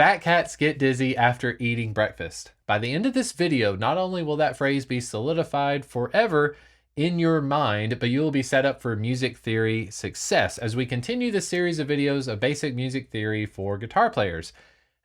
Fat cats get dizzy after eating breakfast. By the end of this video, not only will that phrase be solidified forever in your mind, but you will be set up for music theory success as we continue this series of videos of basic music theory for guitar players.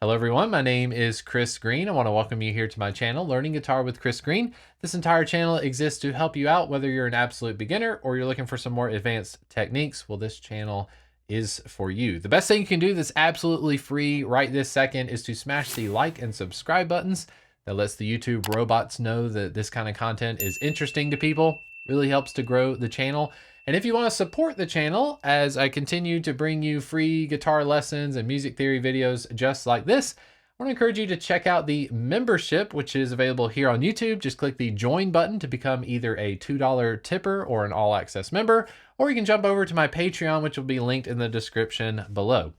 Hello everyone, my name is Chris Green. I want to welcome you here to my channel, Learning Guitar with Chris Green. This entire channel exists to help you out whether you're an absolute beginner or you're looking for some more advanced techniques. Well, this channel is for you. The best thing you can do that's absolutely free right this second is to smash the like and subscribe buttons. That lets the YouTube robots know that this kind of content is interesting to people. Really helps to grow the channel. And if you want to support the channel as I continue to bring you free guitar lessons and music theory videos just like this, I want to encourage you to check out the membership, which is available here on YouTube. Just click the join button to become either a $2 tipper or an all access member, or you can jump over to my Patreon, which will be linked in the description below.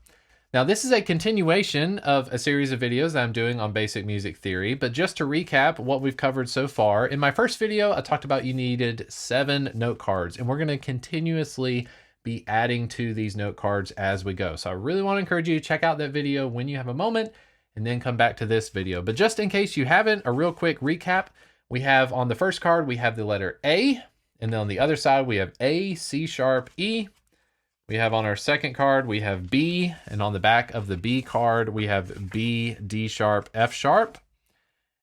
Now, this is a continuation of a series of videos that I'm doing on basic music theory, but just to recap what we've covered so far, in my first video, I talked about you needed 7 note cards, and we're going to continuously be adding to these note cards as we go. So I really want to encourage you to check out that video when you have a moment, and then come back to this video. But just in case you haven't, a real quick recap, we have on the first card, we have the letter A, and then on the other side, we have A, C sharp, E. We have on our second card, we have B, and on the back of the B card, we have B, D sharp, F sharp.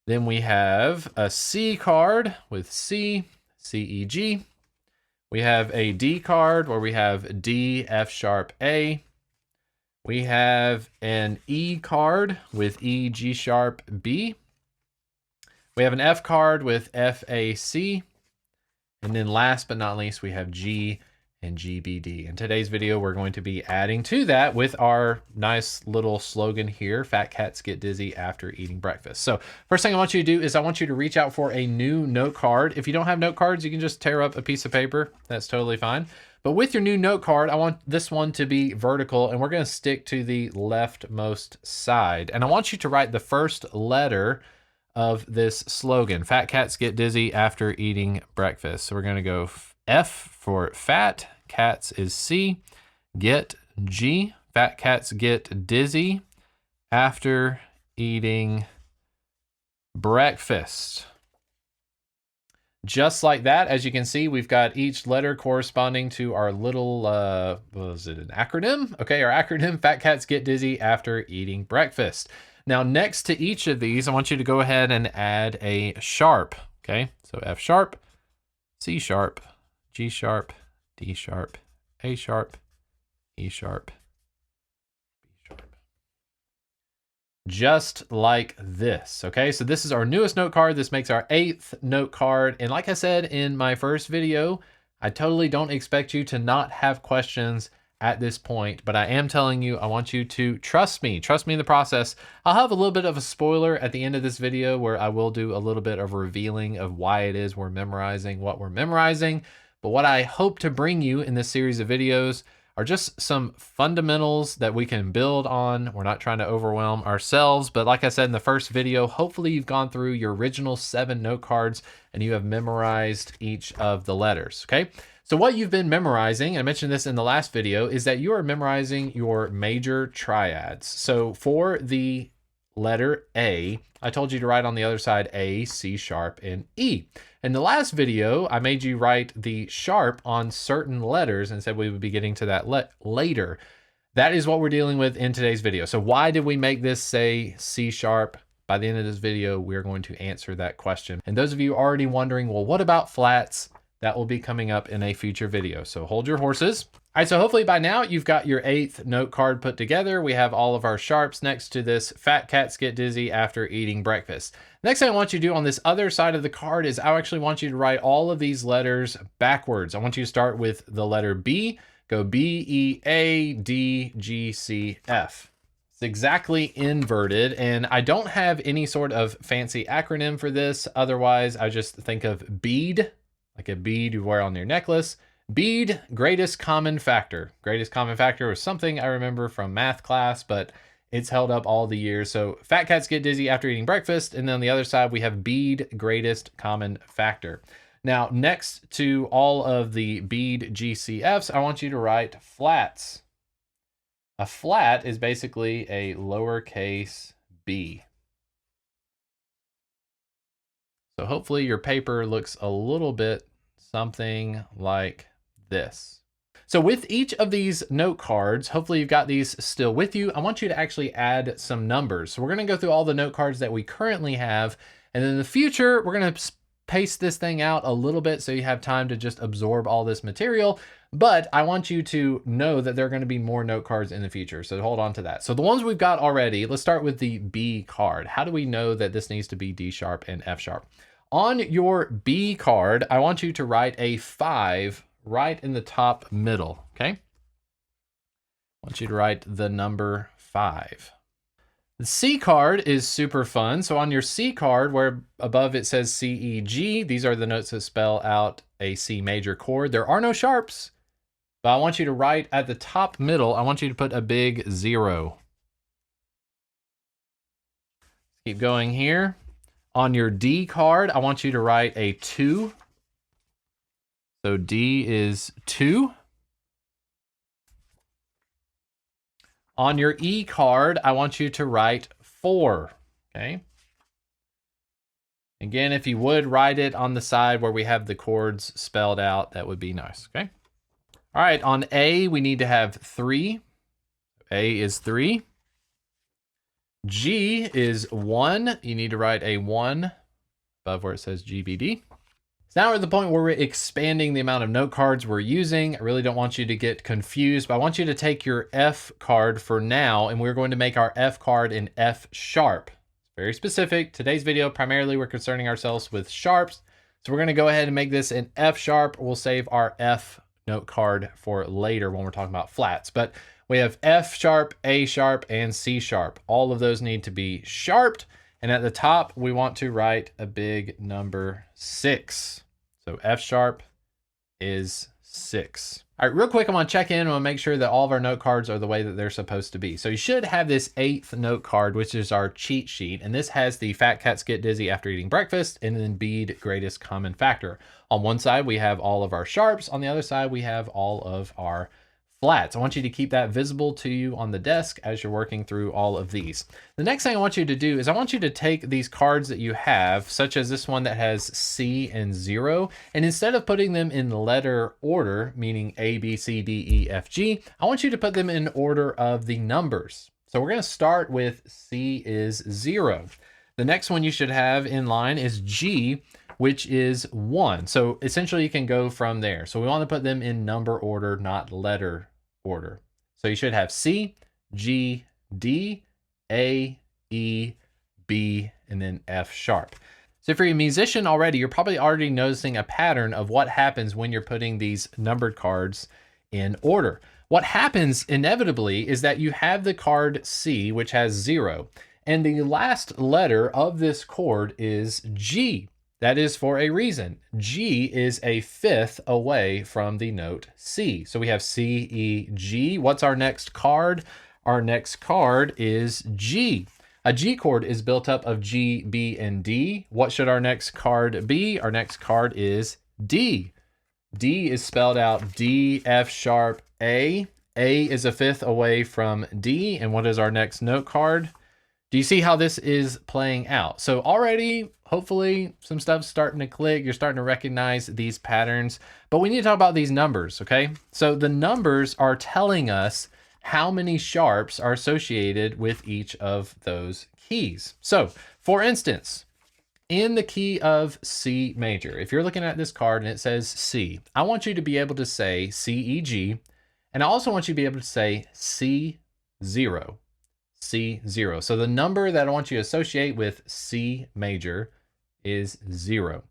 Then we have a C card with C, C, E, G. We have a D card where we have D, F sharp, A. We have an E card with E, G sharp, B. We have an F card with F, A, C. And then last but not least, we have G and GBD. In today's video, we're going to be adding to that with our nice little slogan here, Fat Cats Get Dizzy After Eating Breakfast. So first thing I want you to do is I want you to reach out for a new note card. If you don't have note cards, you can just tear up a piece of paper. That's totally fine. But with your new note card, I want this one to be vertical, and we're going to stick to the leftmost side. And I want you to write the first letter of this slogan, Fat Cats Get Dizzy After Eating Breakfast. So we're going to go F for fat, cats is C, get G, fat cats get dizzy after eating breakfast. Just like that, as you can see, we've got each letter corresponding to our little, was it an acronym? Okay, our acronym, Fat Cats Get Dizzy After Eating Breakfast. Now, next to each of these, I want you to go ahead and add a sharp, okay? So F sharp, C sharp, G sharp, D sharp, A sharp, E sharp, B sharp. Just like this, okay? So this is our newest note card. This makes our 8th note card. And like I said in my first video, I totally don't expect you to not have questions at this point, but I am telling you, I want you to trust me in the process. I'll have a little bit of a spoiler at the end of this video where I will do a little bit of revealing of why it is we're memorizing what we're memorizing. But what I hope to bring you in this series of videos are just some fundamentals that we can build on. We're not trying to overwhelm ourselves, but like I said in the first video, hopefully you've gone through your original 7 note cards and you have memorized each of the letters, okay? So what you've been memorizing, I mentioned this in the last video, is that you are memorizing your major triads. So for the letter A, I told you to write on the other side A, C sharp, and E. In the last video, I made you write the sharp on certain letters and said we would be getting to that later. That is what we're dealing with in today's video. So why did we make this say C sharp? By the end of this video, we're going to answer that question. And those of you already wondering, well, what about flats? That will be coming up in a future video. So hold your horses. All right, so hopefully by now you've got your 8th note card put together. We have all of our sharps next to this Fat Cats Get Dizzy After Eating Breakfast. Next thing I want you to do on this other side of the card is I actually want you to write all of these letters backwards. I want you to start with the letter B, go B, E, A, D, G, C, F. It's exactly inverted, and I don't have any sort of fancy acronym for this. Otherwise, I just think of bead, like a bead you wear on your necklace. Bead, greatest common factor. Greatest common factor was something I remember from math class, but it's held up all the years. So fat cats get dizzy after eating breakfast. And then on the other side, we have bead, greatest common factor. Now, next to all of the bead GCFs, I want you to write flats. A flat is basically a lowercase b. So hopefully your paper looks a little bit something like this. So with each of these note cards, hopefully you've got these still with you. I want you to actually add some numbers. So we're gonna go through all the note cards that we currently have. And then in the future, we're gonna pace this thing out a little bit so you have time to just absorb all this material. But I want you to know that there are gonna be more note cards in the future. So hold on to that. So the ones we've got already, let's start with the B card. How do we know that this needs to be D sharp and F sharp? On your B card, I want you to write a 5 right in the top middle, okay? I want you to write the number 5. The C card is super fun. So on your C card, where above it says C, E, G, these are the notes that spell out a C major chord. There are no sharps, but I want you to write at the top middle, I want you to put a big 0. Keep going here. On your D card, I want you to write a 2. So D is 2. On your E card, I want you to write 4, okay? Again, if you would write it on the side where we have the chords spelled out, that would be nice, okay? All right, on A, we need to have 3. A is 3. G is 1. You need to write a 1 above where it says GBD. So now we're at the point where we're expanding the amount of note cards we're using. I really don't want you to get confused, but I want you to take your F card for now, and we're going to make our F card in F sharp. Very specific. Today's video, primarily we're concerning ourselves with sharps. So we're gonna go ahead and make this in F sharp. We'll save our F note card for later when we're talking about flats. But we have F sharp, A sharp, and C sharp. All of those need to be sharped. And at the top, we want to write a big number 6. So F sharp is 6. All right, real quick, I'm gonna check in and we'll make sure that all of our note cards are the way that they're supposed to be. So you should have this 8th note card, which is our cheat sheet. And this has the fat cats get dizzy after eating breakfast and then bead greatest common factor. On one side, we have all of our sharps. On the other side, we have all of our flats. I want you to keep that visible to you on the desk as you're working through all of these. The next thing I want you to do is I want you to take these cards that you have, such as this one that has C and 0, and instead of putting them in letter order, meaning A, B, C, D, E, F, G, I want you to put them in order of the numbers. So we're gonna start with C is 0. The next one you should have in line is G, which is 1. So essentially you can go from there. So we want to put them in number order, not letter order. So you should have C, G, D, A, E, B, and then F sharp. So if you're a musician already, you're probably already noticing a pattern of what happens when you're putting these numbered cards in order. What happens inevitably is that you have the card C, which has 0, and the last letter of this chord is G. That is for a reason. G is a 5th away from the note C. So we have C, E, G. What's our next card? Our next card is G. A G chord is built up of G, B, and D. What should our next card be? Our next card is D. D is spelled out D, F sharp, A. A is a 5th away from D. And what is our next note card? Do you see how this is playing out? So already, hopefully, some stuff's starting to click. You're starting to recognize these patterns, but we need to talk about these numbers, okay? So the numbers are telling us how many sharps are associated with each of those keys. So for instance, in the key of C major, if you're looking at this card and it says C, I want you to be able to say C, E, G, and I also want you to be able to say C0. C0. So the number that I want you to associate with C major is 0.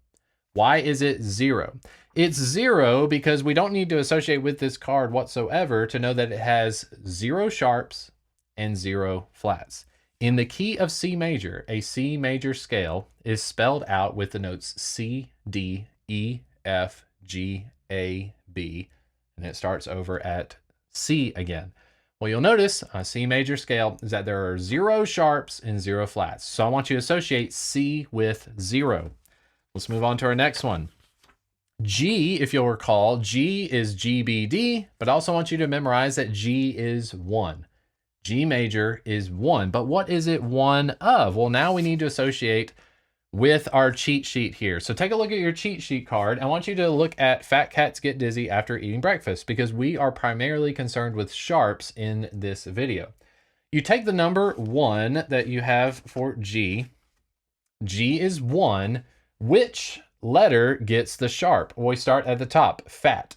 Why is it 0? It's 0 because we don't need to associate with this card whatsoever to know that it has 0 sharps and 0 flats. In the key of C major, a C major scale is spelled out with the notes C, D, E, F, G, A, B, and it starts over at C again. Well, you'll notice a C major scale is that there are 0 sharps and 0 flats. So I want you to associate C with 0. Let's move on to our next one. G, if you'll recall, G is GBD, but I also want you to memorize that G is 1. G major is 1, but what is it 1 of? Well, now we need to associate with our cheat sheet here. So take a look at your cheat sheet card. I want you to look at fat cats get dizzy after eating breakfast because we are primarily concerned with sharps in this video. You take the number 1 that you have for G. G is 1. Which letter gets the sharp? Well, we start at the top, fat.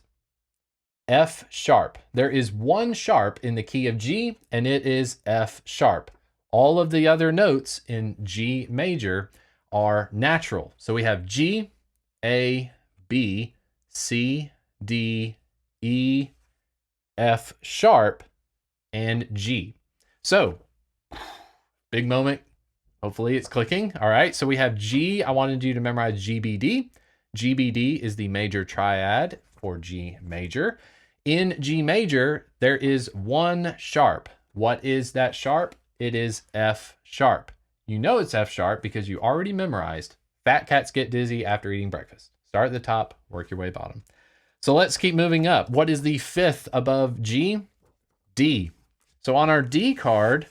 F sharp. There is 1 sharp in the key of G, and it is F sharp. All of the other notes in G major are natural. So we have G, A, B, C, D, E, F sharp, and G. So, big moment. Hopefully it's clicking. All right, so we have G. I wanted you to memorize GBD. GBD is the major triad for G major. In G major, there is 1 sharp. What is that sharp? It is F sharp. You know it's F sharp because you already memorized fat cats get dizzy after eating breakfast. Start at the top, work your way bottom. So let's keep moving up. What is the 5th above G? D. So on our D card,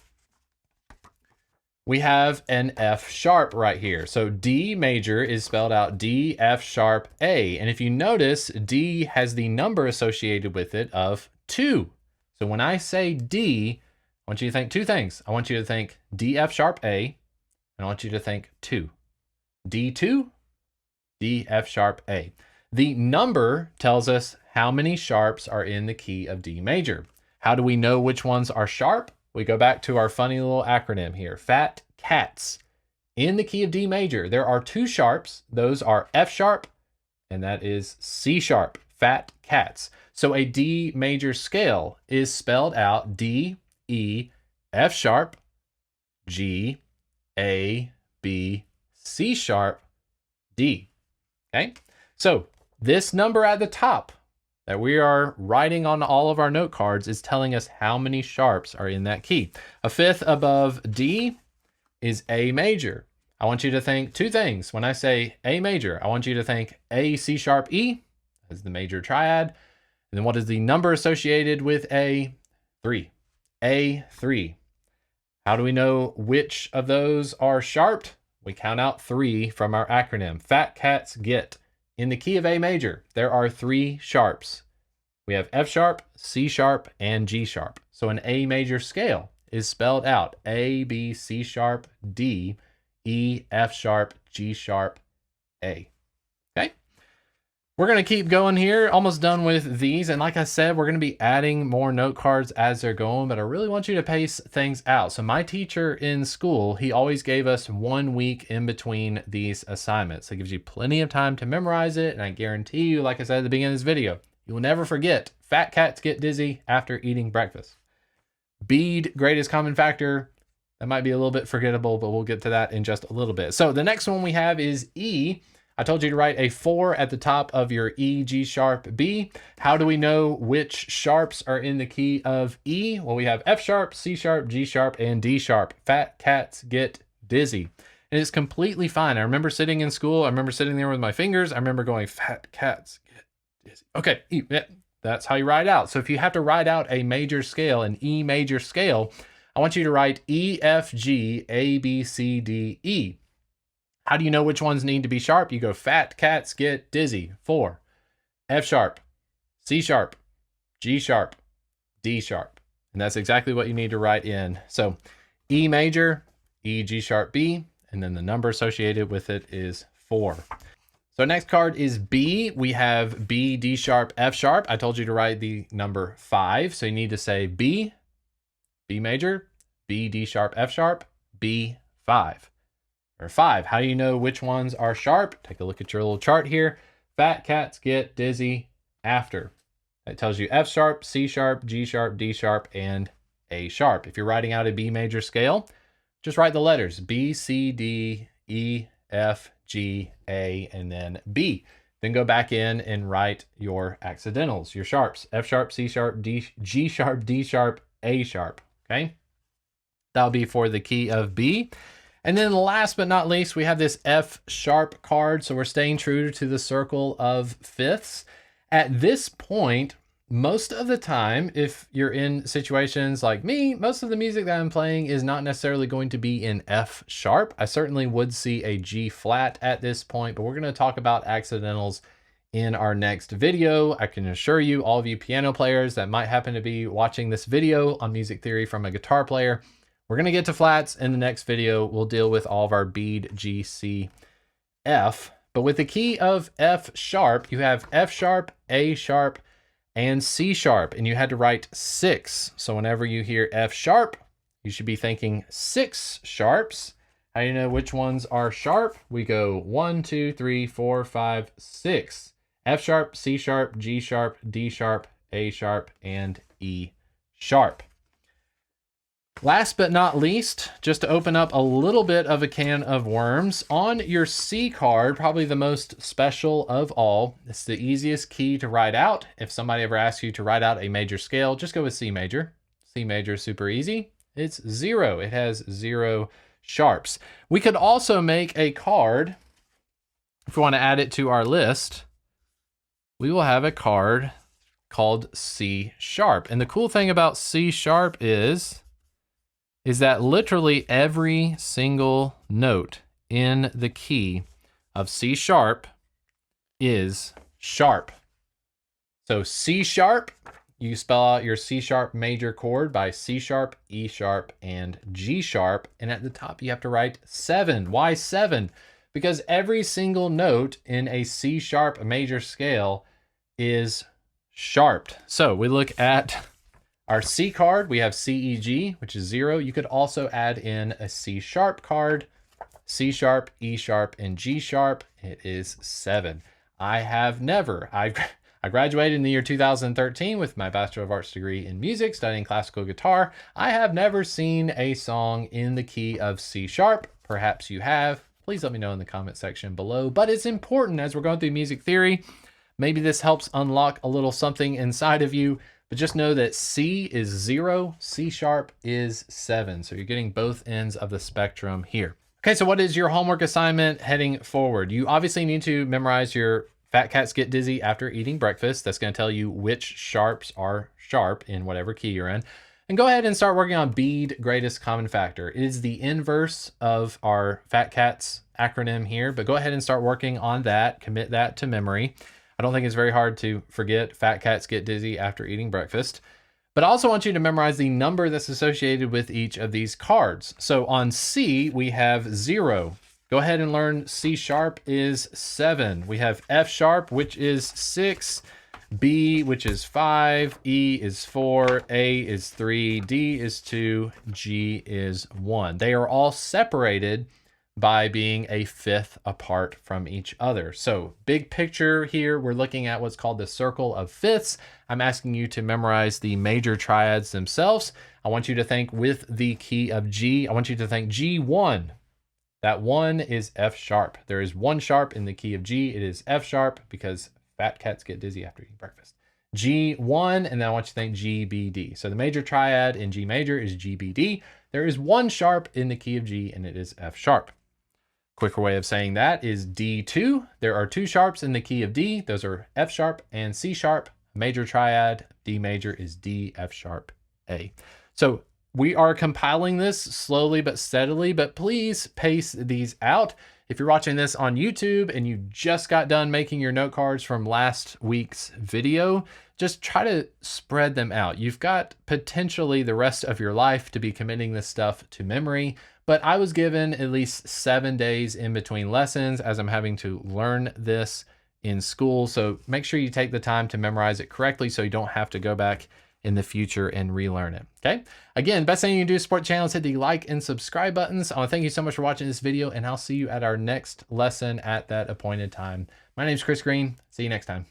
we have an F sharp right here. So D major is spelled out D, F sharp, A. And if you notice, D has the number associated with it of 2. So when I say D, I want you to think 2 things. I want you to think D, F sharp, A. And I want you to think 2. D2, D, F sharp, A. The number tells us how many sharps are in the key of D major. How do we know which ones are sharp? We go back to our funny little acronym here, fat cats. In the key of D major, there are 2 sharps. Those are F sharp, and that is C sharp, fat cats. So a D major scale is spelled out D, E, F sharp, G, A, B, C sharp, D. Okay, so this number at the top that we are writing on all of our note cards is telling us how many sharps are in that key. A 5th above D is A major. I want you to think 2 things. When I say A major, I want you to think A, C sharp, E as the major triad. And then what is the number associated with A? 3. A3. How do we know which of those are sharp? We count out 3 from our acronym. Fat cats get. In the key of A major, there are 3 sharps. We have F sharp, C sharp, and G sharp. So an A major scale is spelled out A, B, C sharp, D, E, F sharp, G sharp, A. Okay? We're going to keep going here, almost done with these. And like I said, we're going to be adding more note cards as they're going, but I really want you to pace things out. So my teacher in school, he always gave us 1 week in between these assignments. It gives you plenty of time to memorize it. And I guarantee you, like I said at the beginning of this video, you will never forget fat cats get dizzy after eating breakfast. Bead, greatest common factor. That might be a little bit forgettable, but we'll get to that in just a little bit. So the next one we have is E. I told you to write a 4 at the top of your E, G sharp, B. How do we know which sharps are in the key of E? Well, we have F sharp, C sharp, G sharp, and D sharp. Fat cats get dizzy. And it's completely fine. I remember sitting in school. I remember sitting there with my fingers. I remember going, fat cats get dizzy. Okay, E, yeah, that's how you write out. So if you have to write out a major scale, an E major scale, I want you to write E, F, G, A, B, C, D, E. How do you know which ones need to be sharp? You go fat cats get dizzy. 4. F sharp, C sharp, G sharp, D sharp. And that's exactly what you need to write in. So E major, E, G sharp, B, and then the number associated with it is 4. So next card is B. We have B, D sharp, F sharp. I told you to write the number 5. So you need to say B, B major, B, D sharp, F sharp, B, 5. Or 5. How do you know which ones are sharp? Take a look at your little chart here. Fat cats get dizzy after. That tells you F sharp, C sharp, G sharp, D sharp, and A sharp. If you're writing out a B major scale, just write the letters B, C, D, E, F, G, A, and then B. Then go back in and write your accidentals, your sharps. F sharp, C sharp, D, G sharp, D sharp, A sharp. Okay? That'll be for the key of B. And then last but not least, we have this F sharp card. So we're staying true to the circle of fifths. At this point, most of the time, if you're in situations like me, most of the music that I'm playing is not necessarily going to be in F sharp. I certainly would see a G flat at this point, but we're going to talk about accidentals in our next video. I can assure you, all of you piano players that might happen to be watching this video on music theory from a guitar player, we're going to get to flats in the next video. We'll deal with all of our bead, G, C, F. But with the key of F sharp, you have F sharp, A sharp, and C sharp, and you had to write 6. So whenever you hear F sharp, you should be thinking 6 sharps. How do you know which ones are sharp? We go 1, 2, 3, 4, 5, 6. F sharp, C sharp, G sharp, D sharp, A sharp, and E sharp. Last but not least, just to open up a little bit of a can of worms, on your C card, probably the most special of all, it's the easiest key to write out. If somebody ever asks you to write out a major scale, just go with C major. C major is super easy. It's 0. It has 0 sharps. We could also make a card, if we want to add it to our list, we will have a card called C sharp. And the cool thing about C sharp is that literally every single note in the key of C sharp is sharp. So C sharp, you spell out your C sharp major chord by C sharp, E sharp, and G sharp. And at the top, you have to write 7. Why 7? Because every single note in a C sharp major scale is sharped. So we look at our C card, we have C, E, G, which is 0. You could also add in a C sharp card, C sharp, E sharp, and G sharp. It is 7. I graduated in the year 2013 with my Bachelor of Arts degree in music, studying classical guitar. I have never seen a song in the key of C sharp. Perhaps you have. Please let me know in the comment section below. But it's important as we're going through music theory. Maybe this helps unlock a little something inside of you. But just know that C is 0, C sharp is 7. So you're getting both ends of the spectrum here. Okay, so what is your homework assignment heading forward? You obviously need to memorize your fat cats get dizzy after eating breakfast. That's going to tell you which sharps are sharp in whatever key you're in. And go ahead and start working on bead greatest common factor. It is the inverse of our fat cats acronym here, but go ahead and start working on that. Commit that to memory. I don't think it's very hard to forget fat cats get dizzy after eating breakfast. But I also want you to memorize the number that's associated with each of these cards. So on C, we have 0. Go ahead and learn C sharp is 7. We have F sharp, which is 6. B, which is 5. E is 4. A is 3. D is 2. G is 1. They are all separated by being a fifth apart from each other. So big picture here, we're looking at what's called the circle of fifths. I'm asking you to memorize the major triads themselves. I want you to think with the key of G. I want you to think G1. That 1 is F sharp. There is 1 sharp in the key of G. It is F sharp because fat cats get dizzy after eating breakfast. G1, and then I want you to think G, B, D. So the major triad in G major is G, B, D. There is 1 sharp in the key of G, and it is F sharp. Quicker way of saying that is D2. There are 2 sharps in the key of D. Those are F sharp and C sharp. Major triad, D major is D, F sharp, A. So we are compiling this slowly but steadily, but please pace these out. If you're watching this on YouTube and you just got done making your note cards from last week's video, just try to spread them out. You've got potentially the rest of your life to be committing this stuff to memory, but I was given at least 7 days in between lessons as I'm having to learn this in school. So make sure you take the time to memorize it correctly so you don't have to go back in the future and relearn it. Okay. Again, best thing you can do to support the channel is hit the like and subscribe buttons. I want to thank you so much for watching this video, and I'll see you at our next lesson at that appointed time. My name is Chris Green. See you next time.